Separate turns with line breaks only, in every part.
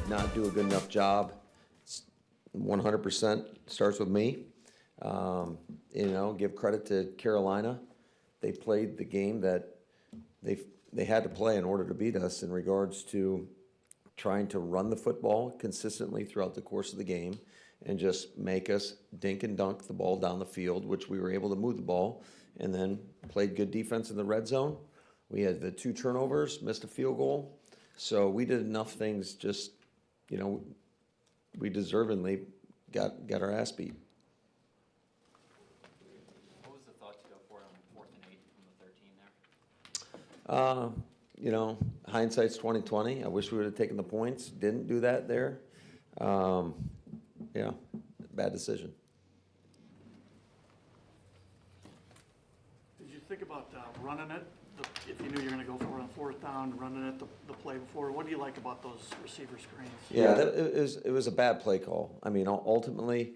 not do a good enough job. 100% starts with me. Give credit to Carolina. They played the game that they had to play in order to beat us in regards to trying to run the football consistently throughout the course of the game and just make us dink and dunk the ball down the field, which we were able to move the ball, and then played good defense in the red zone. We had the 2 turnovers, missed a field goal. So we did enough things, just, we deservedly got our ass beat.
What was the thought to go for it on 4th and 8 from the 13 there?
Hindsight's 20/20. I wish we would have taken the points. Didn't do that there. Bad decision.
Did you think about running it? If you knew you were going to go for it on 4th down, running it the play before, what do you like about those receiver screens?
Yeah, it was a bad play call. I mean, ultimately,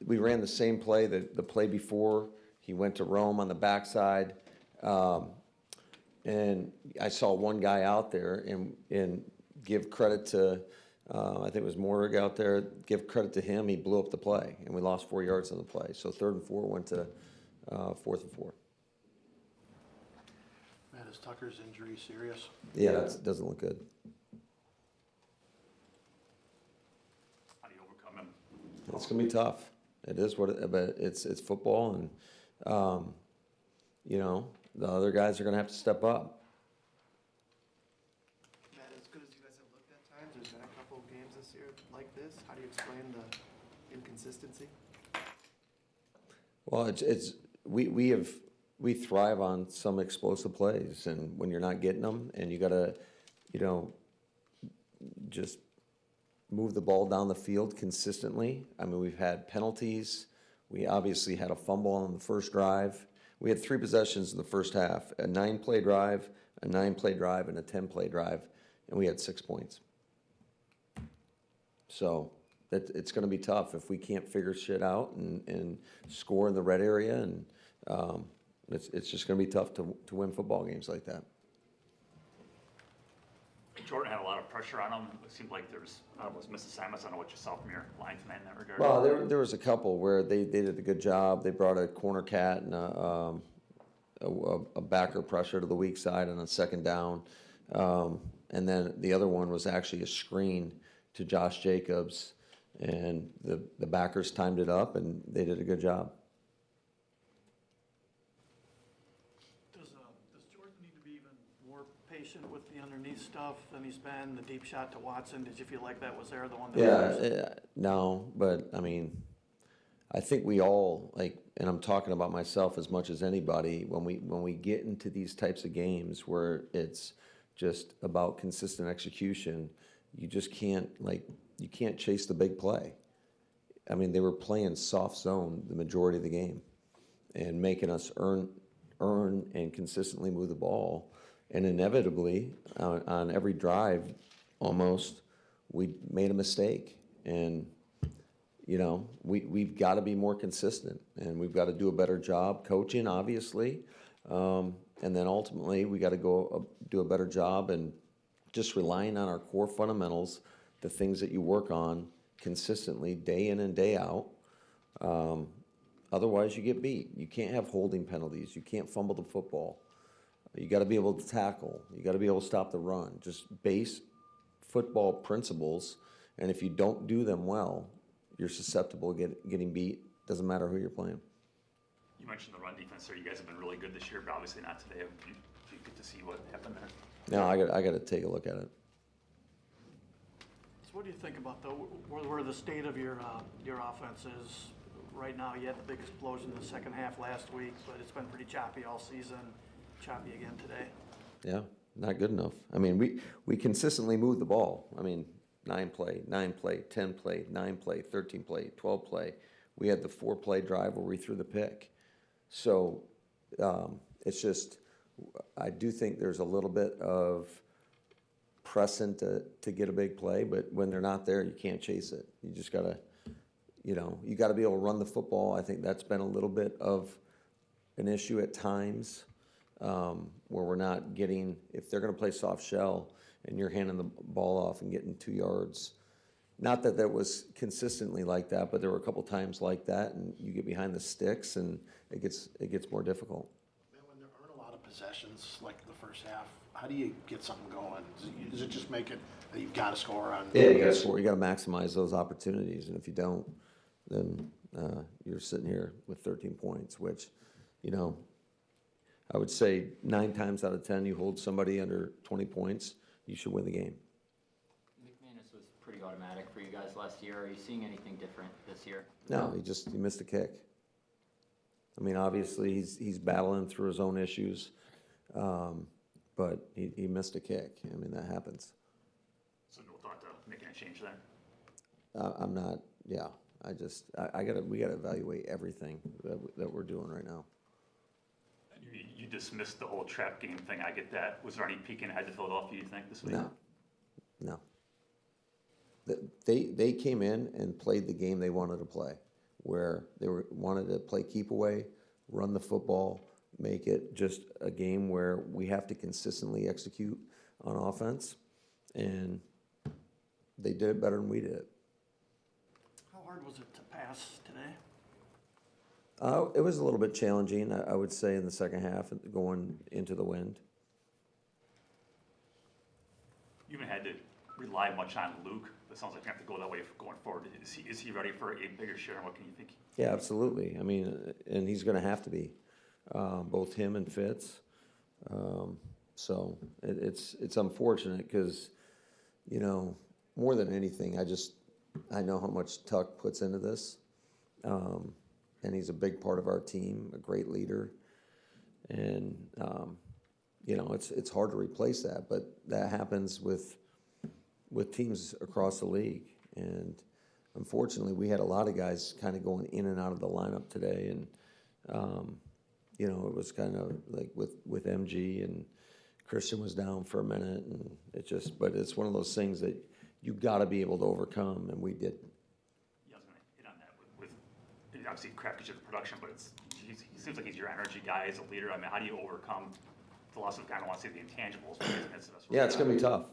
we ran the same play the play before. He went to Rome on the backside. And I saw one guy out there and give credit to, I think it was Morrig out there, give credit to him. He blew up the play, and we lost 4 yards on the play. So 3rd and 4 went to 4th and 4.
Matt, is Tucker's injury serious?
Yeah, that doesn't look good.
How do you overcome him?
It's going to be tough. It is but it's football, and, the other guys are going to have to step up.
Matt, as good as you guys have looked at times, there's been a couple of games this year like this. How do you explain the inconsistency?
Well, we thrive on some explosive plays, and when you're not getting them, and you got to, just move the ball down the field consistently. I mean, we've had penalties. We obviously had a fumble on the first drive. We had 3 possessions in the first half: a 9-play drive, a 9-play drive, and a 10-play drive, and we had 6 points. So it's going to be tough if we can't figure shit out and score in the red area, and it's just going to be tough to win football games like that.
Jordan had a lot of pressure on him. It seemed like there's was missed assignments. I don't know what you saw from your linesman in that regard.
Well, there was a couple where they did a good job. They brought a corner cat and a backer pressure to the weak side on a 2nd down. And then the other one was actually a screen to Josh Jacobs, and the backers timed it up, and they did a good job.
Does Jordan need to be even more patient with the underneath stuff than he's been? The deep shot to Watson, did you feel like that was there, the one that
No, but I mean, I think we all, and I'm talking about myself as much as anybody, when we get into these types of games where it's just about consistent execution, you just can't, you can't chase the big play. I mean, they were playing soft zone the majority of the game and making us earn and consistently move the ball. And inevitably, on every drive, almost, we made a mistake. And, we've got to be more consistent, and we've got to do a better job coaching, obviously. And then ultimately, we got to go do a better job and just relying on our core fundamentals, the things that you work on consistently day in and day out. Otherwise, you get beat. You can't have holding penalties. You can't fumble the football. You got to be able to tackle. You got to be able to stop the run. Just base football principles, and if you don't do them well, you're susceptible to getting beat. Doesn't matter who you're playing.
You mentioned the run defense there. You guys have been really good this year, but obviously not today. Do you get to see what happened there?
No, I got to take a look at it.
So what do you think about where the state of your offense is right now? You had the big explosion in the second half last week, but it's been pretty choppy all season. Choppy again today.
Yeah, not good enough. I mean, we consistently move the ball. I mean, 9-play, 9-play, 10-play, 9-play, 13-play, 12-play. We had the 4-play drive where we threw the pick. So it's just, I do think there's a little bit of pressing to get a big play, but when they're not there, you can't chase it. You just got to, you got to be able to run the football. I think that's been a little bit of an issue at times. Where we're not getting, if they're going to play soft shell and you're handing the ball off and getting 2 yards. Not that that was consistently like that, but there were a couple times like that, and you get behind the sticks, and it gets more difficult.
Man, when there aren't a lot of possessions like the first half, how do you get something going? Does it just make it that you've got to score on?
Yeah, you got to score. You got to maximize those opportunities, and if you don't, then you're sitting here with 13 points, which, you know, I would say 9 times out of 10, you hold somebody under 20 points, you should win the game.
McManus was pretty automatic for you guys last year. Are you seeing anything different this year?
No, he missed a kick. I mean, obviously he's battling through his own issues, but he missed a kick. I mean, that happens.
So no thought to making a change there?
I'm not. Yeah, we gotta evaluate everything that we're doing right now.
You dismissed the whole trap game thing. I get that. Was there any peeking ahead to Philadelphia, you think, this week?
No. They came in and played the game they wanted to play, where wanted to play keep away, run the football, make it just a game where we have to consistently execute on offense, and they did it better than we did.
How hard was it to pass today?
It was a little bit challenging, I would say, in the second half, going into the wind.
You haven't had to rely much on Luke. It sounds like you have to go that way going forward. Is he ready for a bigger share? What can you think?
Yeah, absolutely. I mean, and he's going to have to be, both him and Fitz. So it's unfortunate because, you know, more than anything, I know how much Tuck puts into this, and he's a big part of our team, a great leader, and you know, it's hard to replace that, but that happens with teams across the league. And unfortunately, we had a lot of guys kind of going in and out of the lineup today, and you know, it was kind of like with MG, and Christian was down for a minute, and but it's one of those things that you got to be able to overcome, and we did.
Yeah, I was going to hit on that with obviously Kraft gives you the production, but he seems like he's your energy guy as a leader. I mean, how do you overcome the loss of, I don't want to say the intangibles, but
Yeah, it's going to be tough.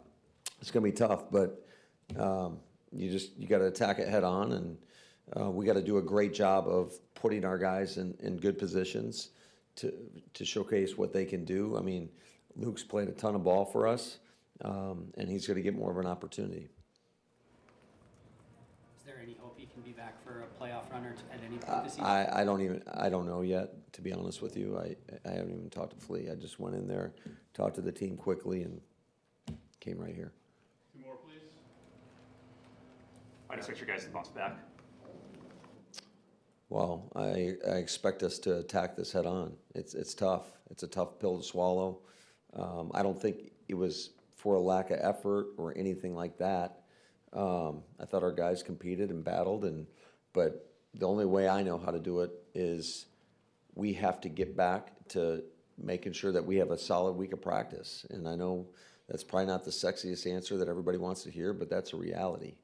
It's going to be tough, but you got to attack it head on, and we got to do a great job of putting our guys in good positions to showcase what they can do. I mean, Luke's played a ton of ball for us, and he's going to get more of an opportunity.
Is there any hope he can be back for a playoff run or at any point this season?
I don't know yet, to be honest with you. I haven't even talked to Flea. I just went in there, talked to the team quickly, and came right here.
Two more, please.
I expect your guys to bounce back.
Well, I expect us to attack this head on. It's tough. It's a tough pill to swallow. I don't think it was for a lack of effort or anything like that. I thought our guys competed and battled, but the only way I know how to do it is we have to get back to making sure that we have a solid week of practice. And I know that's probably not the sexiest answer that everybody wants to hear, but that's a reality.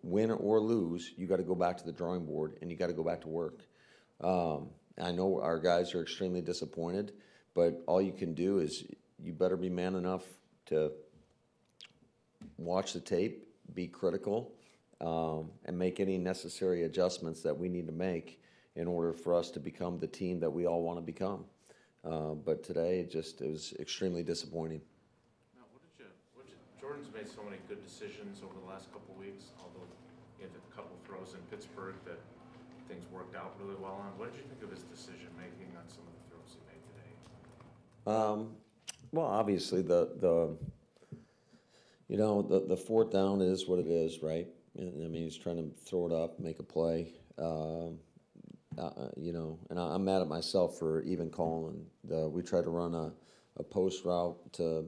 Win or lose, you got to go back to the drawing board and you got to go back to work. I know our guys are extremely disappointed, but all you can do is you better be man enough to watch the tape, be critical, and make any necessary adjustments that we need to make in order for us to become the team that we all want to become. But today, it was extremely disappointing.
Now, Jordan's made so many good decisions over the last couple of weeks, although he had a couple throws in Pittsburgh that things worked out really well on. What did you think of his decision-making on some of the throws he made today?
Well, obviously, the fourth down is what it is, right? I mean, he's trying to throw it up, make a play. And I'm mad at myself for even calling. We tried to run a post route to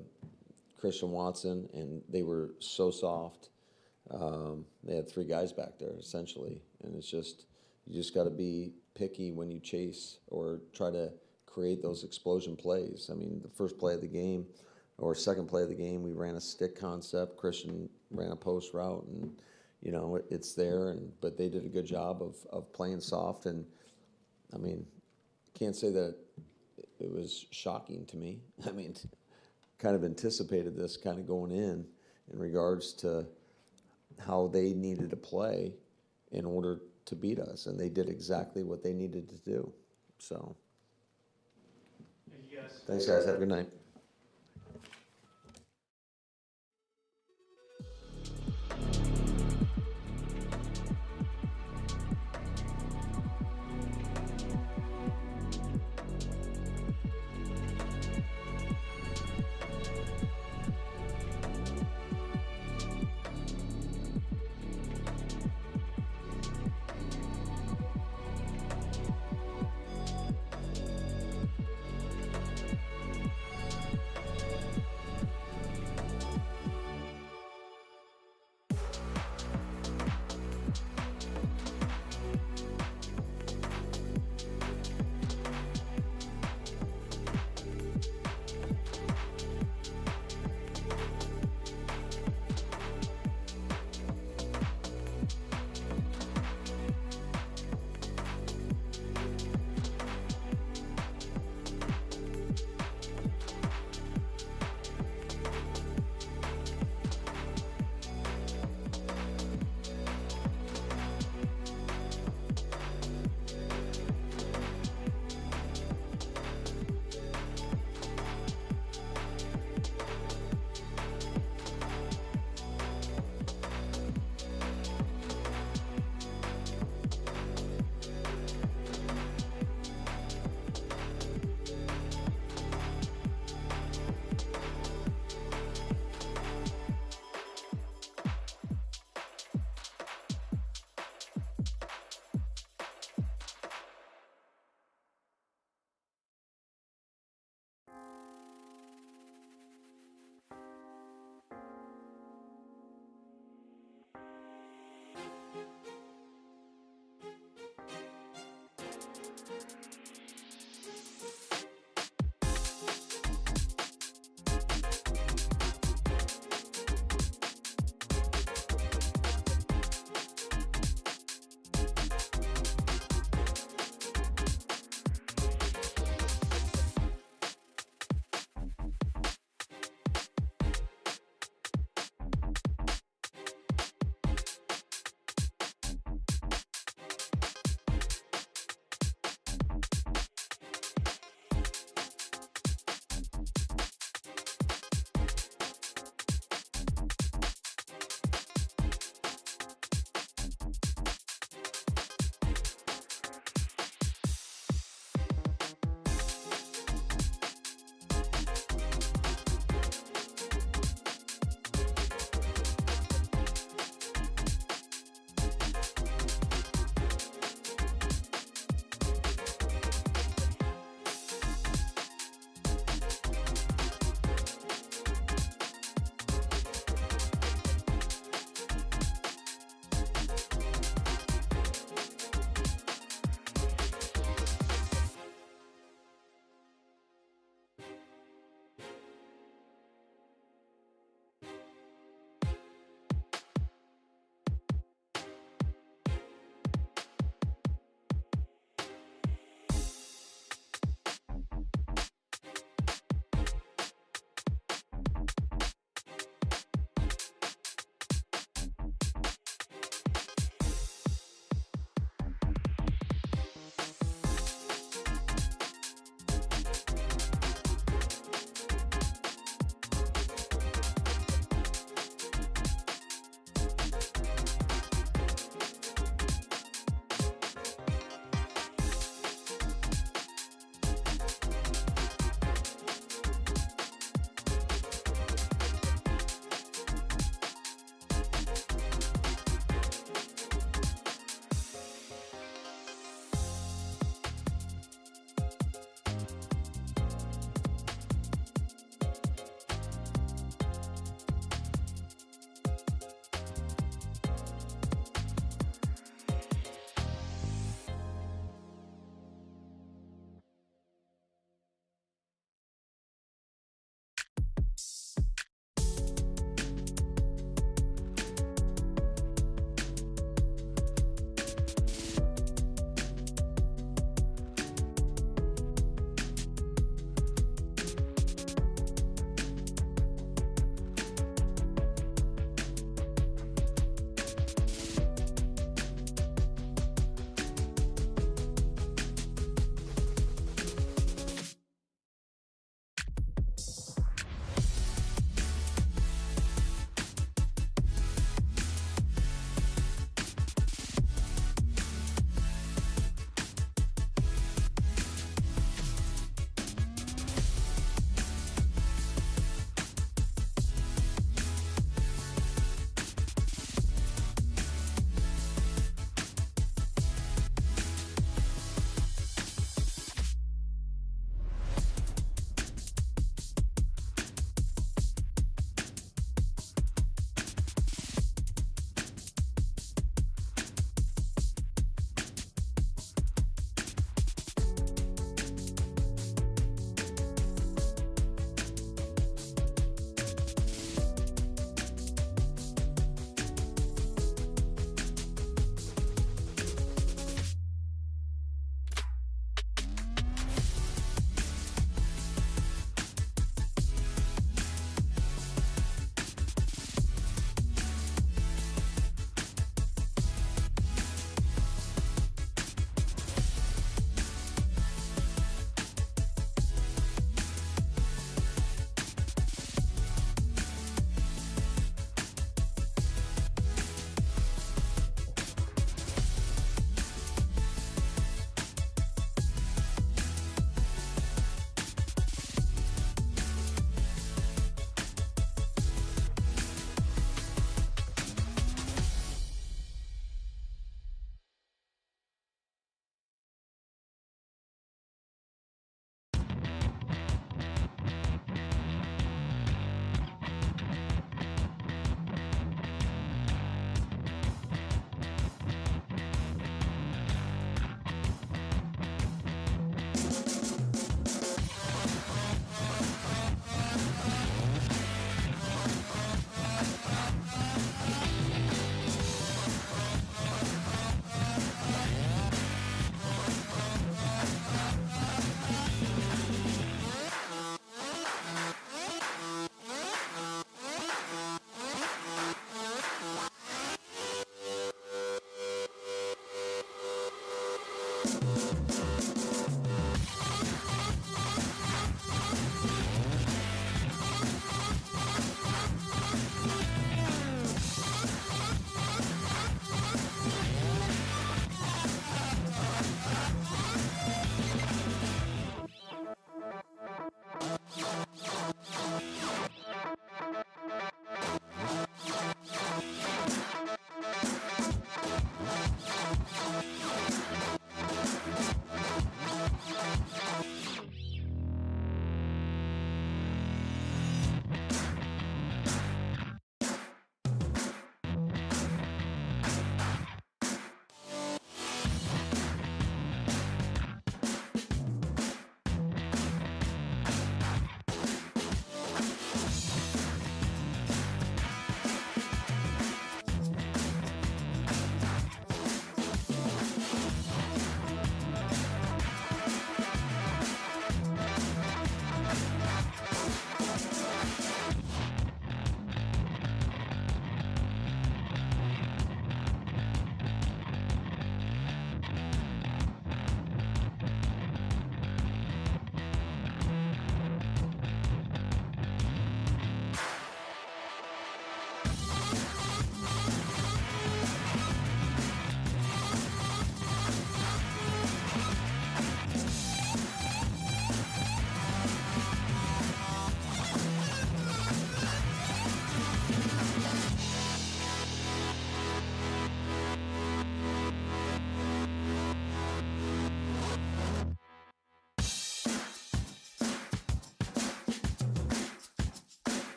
Christian Watson, and they were so soft. They had 3 guys back there, essentially. And it's just, you just got to be picky when you chase or try to create those explosion plays. I mean, the first play of the game or second play of the game, we ran a stick concept. Christian ran a post route, and, it's there. But they did a good job of playing soft. And, I mean, can't say that it was shocking to me. I mean, kind of anticipated this kind of going in regards to how they needed to play in order to beat us, and they did exactly what they needed to do. So,
Thank you, guys.
thanks, guys. Have a good night.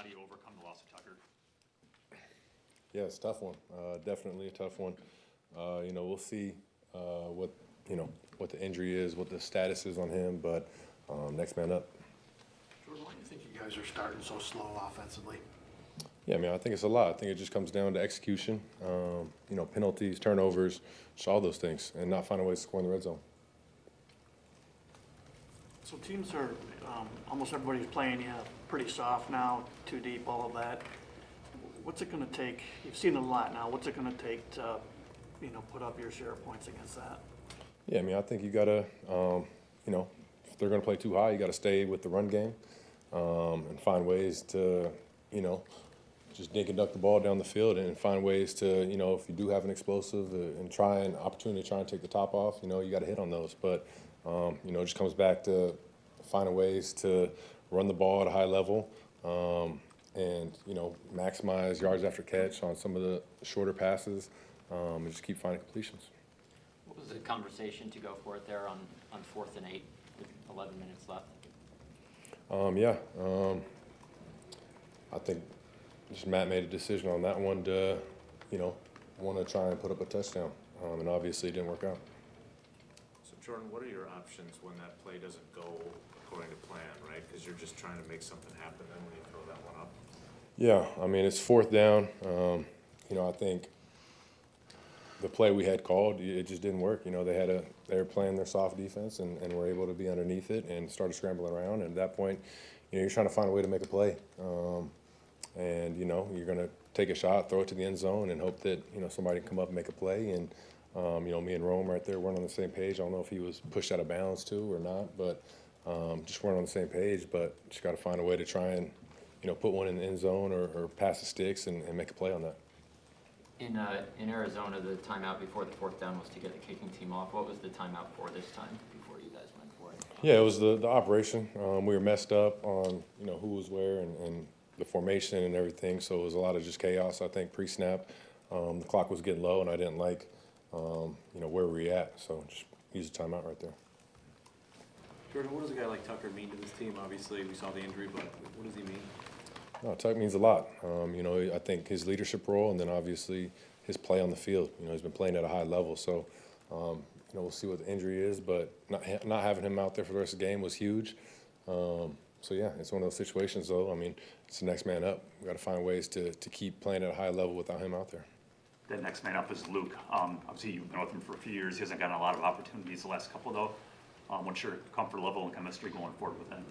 how do you overcome the loss of Tucker?
Yeah, it's a tough one. Definitely a tough one. We'll see what what the injury is, what the status is on him, but next man up.
Jordan, why do you think you guys are starting so slow offensively?
Yeah, I think it's a lot. I think it just comes down to execution, penalties, turnovers, just all those things, and not finding ways to score in the red zone.
So teams are, almost everybody's playing you pretty soft now, too deep, all of that. What's it gonna take? You've seen it a lot now. What's it gonna take to, put up your share of points against that?
Yeah, I think you gotta, if they're gonna play too high, you gotta stay with the run game and find ways to, just dink and duck the ball down the field and find ways to, if you do have an explosive and try and take the top off, you got to hit on those. But, it just comes back to finding ways to run the ball at a high level and, maximize yards after catch on some of the shorter passes and just keep finding completions.
What was the conversation to go for it there on 4th and 8 with 11 minutes left?
I think just Matt made a decision on that one to, want to try and put up a touchdown, and obviously it didn't work out.
So Jordan, what are your options when that play doesn't go according to plan, right? Because you're just trying to make something happen then when you throw that one up.
Yeah, it's 4th down. I think the play we had called, it just didn't work. They were playing their soft defense and were able to be underneath it and started scrambling around. And at that point, you're trying to find a way to make a play. And you're going to take a shot, throw it to the end zone, and hope that somebody can come up and make a play. And me and Rome right there weren't on the same page. I don't know if he was pushed out of bounds too or not, but just weren't on the same page. But just got to find a way to try and put one in the end zone or pass the sticks and make a play on that.
In Arizona, the timeout before the 4th down was to get the kicking team off. What was the timeout for this time before you guys went for it?
Yeah, it was the operation. We were messed up on who was where and the formation and everything, so it was a lot of just chaos. I think pre-snap, the clock was getting low, and I didn't like where we were at, so just use the timeout right there.
Jordan, what does a guy like Tucker mean to this team? Obviously, we saw the injury, but what does he mean?
No, Tuck means a lot. I think his leadership role, and then obviously his play on the field. He's been playing at a high level, so we'll see what the injury is. But not having him out there for the rest of the game was huge. So yeah, it's one of those situations, though. It's the next man up. We got to find ways to keep playing at a high level without him out there.
The next man up is Luke. Obviously, you've been with him for a few years. He hasn't gotten a lot of opportunities the last couple, though. What's your comfort level and chemistry going forward with him?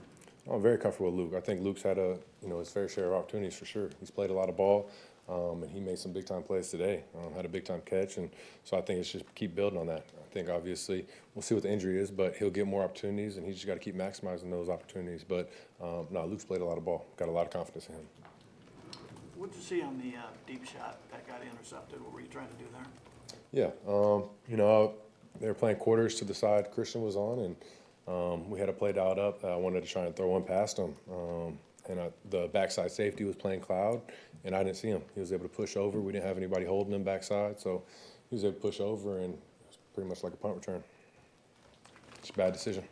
I'm very comfortable with Luke. I think Luke's had his fair share of opportunities for sure. He's played a lot of ball, and he made some big time plays today. Had a big time catch, and so I think it's just keep building on that. I think obviously we'll see what the injury is, but he'll get more opportunities, and he's just got to keep maximizing those opportunities. But no, Luke's played a lot of ball. Got a lot of confidence in him.
What did you see on the deep shot that got intercepted? What were you trying to do there?
Yeah, they were playing quarters to the side Christian was on, and we had a play dialed up. I wanted to try and throw one past him, and the backside safety was playing cloud, and I didn't see him. He was able to push over. We didn't have anybody holding him backside, so he was able to push over, and it was pretty much like a punt return. It's a bad decision.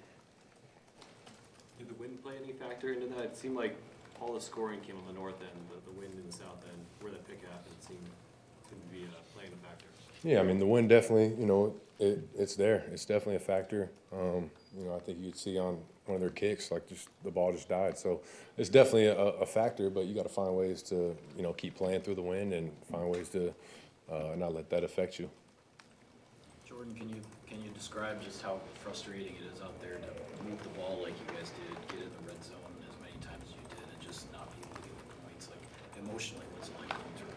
Did the wind play any factor into that? It seemed like all the scoring came on the north end, but the wind in the south end, where that pick happened, seemed to be playing a factor.
Yeah, the wind definitely, it's there. It's definitely a factor. I think you'd see on one of their kicks, like just the ball just died. So it's definitely a factor, but you got to find ways to, keep playing through the wind and find ways to not let that affect you.
Jordan, can you describe just how frustrating it is out there to move the ball like you guys did, get in the red zone as many times as you did, and just not be able to get the points? Like emotionally, what's it like going through that?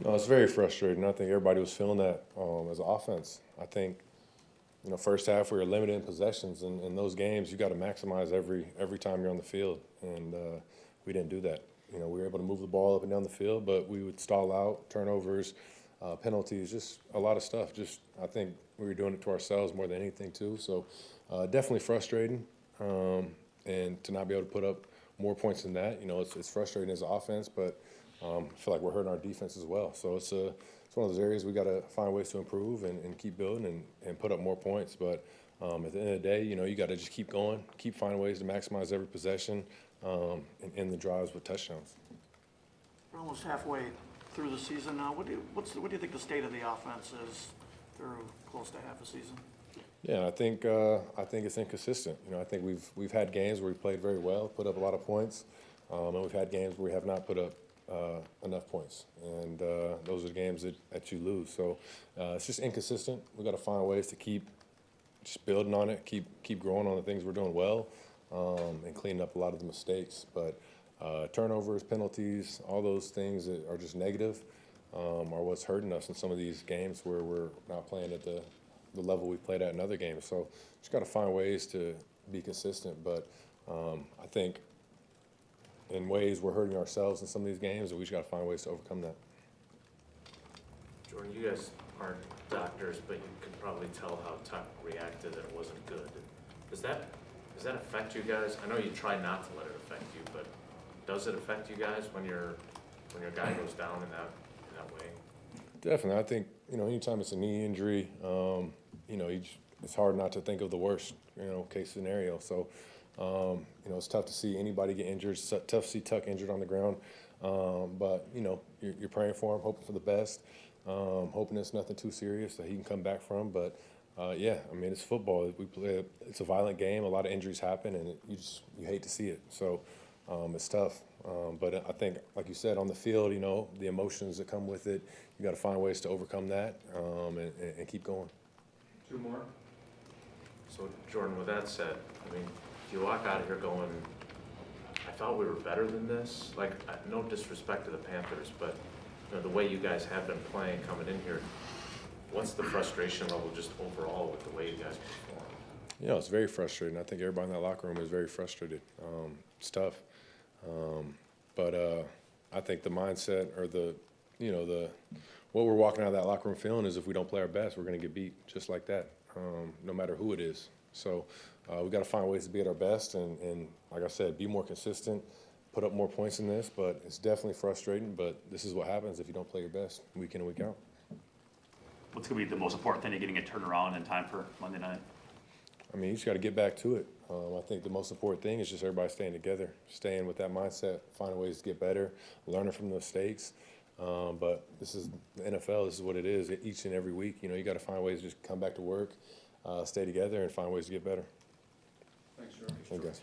No, it's very frustrating. I think everybody was feeling that as an offense. I think, first half we were limited in possessions, and in those games you got to maximize every time you're on the field, and we didn't do that. We were able to move the ball up and down the field, but we would stall out, turnovers, penalties, just a lot of stuff. I think we were doing it to ourselves more than anything too. So definitely frustrating, and to not be able to put up more points than that, it's frustrating as an offense, but I feel like we're hurting our defense as well. So it's one of those areas we got to find ways to improve and keep building and put up more points. But at the end of the day, you got to just keep going, keep finding ways to maximize every possession, and end the drives with touchdowns.
We're almost halfway through the season now. What do you think the state of the offense is through close to half a season?
Yeah, I think it's inconsistent. You know, I think we've had games where we played very well, put up a lot of points, and we've had games where we have not put up enough points, and those are the games that you lose. So it's just inconsistent. We got to find ways to keep just building on it, keep growing on the things we're doing well, and cleaning up a lot of the mistakes. But turnovers, penalties, all those things that are just negative are what's hurting us in some of these games where we're not playing at the level we played at in other games. So just got to find ways to be consistent. But I think in ways we're hurting ourselves in some of these games, and we just got to find ways to overcome that.
Jordan, you guys aren't doctors, but you could probably tell how Tuck reacted that it wasn't good. Does that affect you guys? I know you try not to let it affect you, but does it affect you guys when your guy goes down in that way?
Definitely. I think, you know, anytime it's a knee injury, you know, it's hard not to think of the worst, you know, case scenario. So, you know, it's tough to see anybody get injured. It's tough to see Tuck injured on the ground. But, you know, you're praying for him, hoping for the best, hoping it's nothing too serious that he can come back from. But, yeah, I mean, it's football. It's a violent game. A lot of injuries happen, and you hate to see it. So it's tough. But I think, like you said, on the field, you know, the emotions that come with it, you got to find ways to overcome that and keep going.
Two more. So, Jordan, with that said, I mean, do you walk out of here going, I thought we were better than this? Like, no disrespect to the Panthers, but you know, the way you guys have been playing coming in here, what's the frustration level just overall with the way you guys perform?
You know, it's very frustrating. I think everybody in that locker room is very frustrated. It's tough. But I think the mindset or what we're walking out of that locker room feeling is if we don't play our best, we're going to get beat just like that, no matter who it is. So we got to find ways to be at our best and, like I said, be more consistent, put up more points in this. But it's definitely frustrating, but this is what happens if you don't play your best week in and week out.
What's going to be the most important thing to getting it turned around in time for Monday night?
I mean, you just got to get back to it. I think the most important thing is just everybody staying together, staying with that mindset, finding ways to get better, learning from the mistakes. But this is the NFL. This is what it is each and every week. You know, you got to find ways to just come back to work, stay together, and find ways to get better.
Thanks, Jordan.
Thank you, guys.